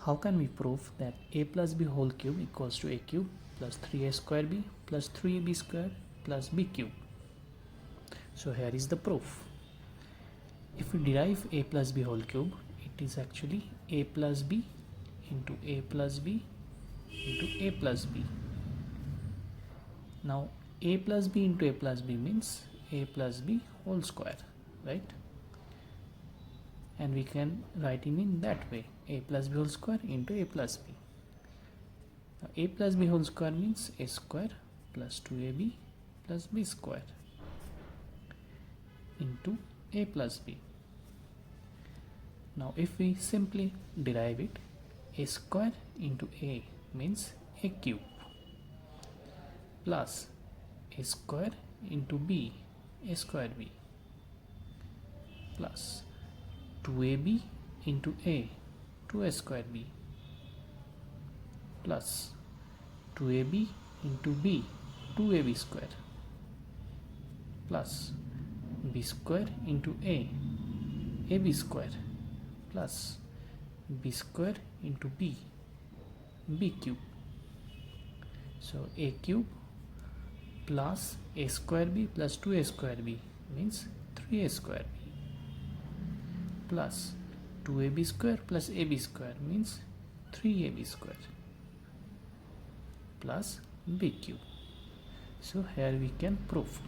How can we prove that a plus b whole cube equals to a cube plus 3a square b plus 3ab square plus b cube? So here is the proof. If we derive a plus b whole cube, it is actually a plus b into a plus b into a plus b. Now a plus b into a plus b means a plus b whole square, right? And we can write it in that way, a plus b whole square into a plus b. Now a plus b whole square means a square plus 2ab plus b square into a plus b. Now if we simply derive it, a square into a means a cube plus a square into b, a square b, plus 2ab into a, 2a square b, plus 2ab into b, 2ab square, plus b square into a, ab square, plus b square into b, b cube. So a cube plus a square b plus 2a square b means 3a square b, plus 2ab square plus ab square means 3ab square, plus b cube. So here we can prove